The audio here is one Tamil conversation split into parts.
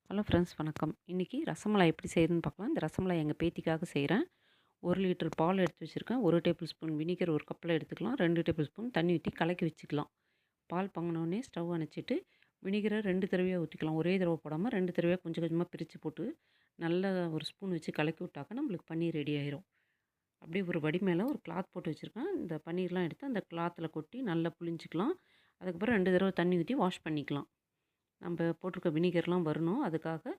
ஹலோ ஃப்ரெண்ட்ஸ், வணக்கம். இன்றைக்கி ரசமலாய் எப்படி செய்யுதுன்னு பார்க்கலாம். இந்த ரசமலாய் எங்கள் பேத்திக்காக செய்கிறேன். 1 லிட்டர் பால் எடுத்து வச்சுருக்கேன். 1 டேபிள் ஸ்பூன் வினிகர் ஒரு கப்பில் எடுத்துக்கலாம். 2 டேபிள் ஸ்பூன் தண்ணி ஊற்றி கலக்கி வச்சுக்கலாம். பால் பொங்கினோடனே ஸ்டவ் அணைச்சிட்டு வினிகரை 2 தடவையாக ஊற்றிக்கலாம். ஒரே தடவை போடாமல் 2 தடவையாக கொஞ்சம் கொஞ்சமாக பிரித்து போட்டு நல்லா ஒரு ஸ்பூன் வச்சு கலக்கி விட்டாக்க நம்மளுக்கு பன்னீர் ரெடி ஆயிரும். அப்படியே ஒரு வடி மேலே ஒரு கிளாத் போட்டு வச்சுருக்கேன். இந்த பன்னீர்லாம் எடுத்து அந்த கிளாத்தில் கொட்டி நல்லா புளிஞ்சிக்கலாம். அதுக்கப்புறம் 2 தடவை தண்ணி ஊற்றி வாஷ் பண்ணிக்கலாம். நம்ம போட்டிருக்க வினிகர்லாம் வரணும், அதுக்காக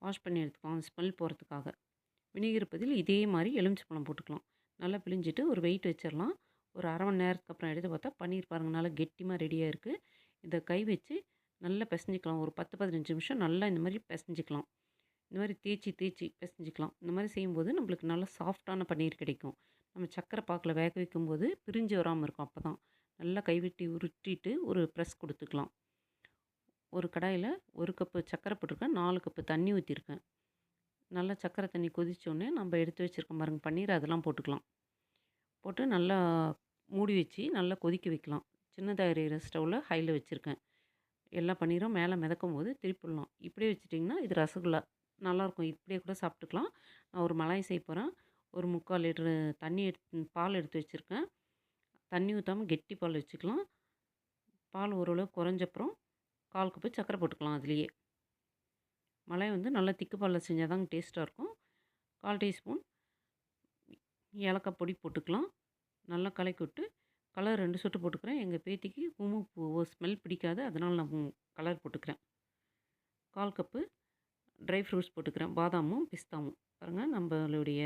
வாஷ் பண்ணி எடுத்துக்கலாம், ஸ்மெல் போகிறதுக்காக. வினிகர் பதில் இதே மாதிரி எலுமிச்சைப்பழம் போட்டுக்கலாம். நல்லா பிழிஞ்சிட்டு ஒரு வெயிட் வச்சிடலாம். ஒரு அரை மணி நேரத்துக்கு அப்புறம் எடுத்து பார்த்தா பன்னீர் பாருங்கள் நல்லா கெட்டிமாக ரெடியாக இருக்குது. இதை கை வச்சு நல்லா பிசைஞ்சிக்கலாம். ஒரு 10-15 நிமிஷம் நல்லா இந்த மாதிரி பிசைஞ்சிக்கலாம். இந்த மாதிரி தேய்ச்சி பிசைஞ்சிக்கலாம். இந்த மாதிரி செய்யும்போது நம்மளுக்கு நல்லா சாஃப்டான பன்னீர் கிடைக்கும். நம்ம சக்கரை பாக்கில் வேக வைக்கும்போது பிரிஞ்சு வராமல் இருக்கும். அப்போ தான் நல்லா கைவிட்டு உருட்டிட்டு ஒரு ப்ரெஸ் கொடுத்துக்கலாம். ஒரு கடாயில் 1 கப்பு சர்க்கரை போட்டிருக்கேன். 4 கப்பு தண்ணி ஊற்றிருக்கேன். நல்லா சர்க்கரை தண்ணி கொதித்தோடனே நம்ம எடுத்து வச்சுருக்கோம் பாருங்கள் பன்னீர், அதெல்லாம் போட்டுக்கலாம். போட்டு நல்லா மூடி வச்சு நல்லா கொதிக்க வைக்கலாம். சின்னதாக எரியிற ஸ்டவ்வில் ஹையில் வச்சுருக்கேன். எல்லா பன்னீரும் மேலே மிதக்கும் போது திருப்பிடலாம். இப்படியே வச்சுட்டிங்கன்னா இது ரசகுல்லா நல்லாயிருக்கும். இப்படியே கூட சாப்பிட்டுக்கலாம். நான் ஒரு மலாய் செய்ய போகிறேன். ஒரு 3/4 லிட்டரு பால் எடுத்து வச்சுருக்கேன். தண்ணி ஊற்றாமல் கெட்டி பால் வச்சுக்கலாம். பால் ஓரளவு குறைஞ்சப்புறம் 1/4 கப்பு சர்க்கரை போட்டுக்கலாம். அதுலேயே மலாய் நல்லா திக்கு பாலில் செஞ்சால் தாங்க டேஸ்ட்டாக இருக்கும். 1/4 டீஸ்பூன் ஏலக்காய் பொடி போட்டுக்கலாம். நல்லா கலக்கி விட்டு கலர் 2 சொட்டு போட்டுக்கிறேன். எங்கள் பேத்திக்கு குங்குமப்பூ ஸ்மெல் பிடிக்காது, அதனால் நான் கலர் போட்டுக்கிறேன். 1/4 கப்பு ட்ரை ஃப்ரூட்ஸ் போட்டுக்கிறேன், பாதாமும் பிஸ்தாவும். பாருங்கள் நம்மளுடைய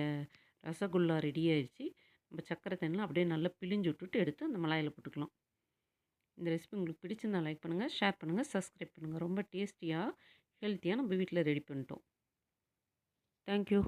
ரசகுல்லா ரெடி ஆயிடுச்சு. நம்ம சர்க்கரை தண்ணியில் அப்படியே நல்லா பிழிஞ்சு விட்டுட்டு எடுத்து அந்த மலாயில் போட்டுக்கலாம். இந்த ரெசிபி உங்களுக்கு பிடிச்சிருந்தா லைக் பண்ணுங்கள், ஷேர் பண்ணுங்கள், சப்ஸ்கிரைப் பண்ணுங்கள். ரொம்ப டேஸ்டியாக ஹெல்த்தியாக நம்ம வீட்டில் ரெடி பண்ணிட்டோம். தேங்க்யூ.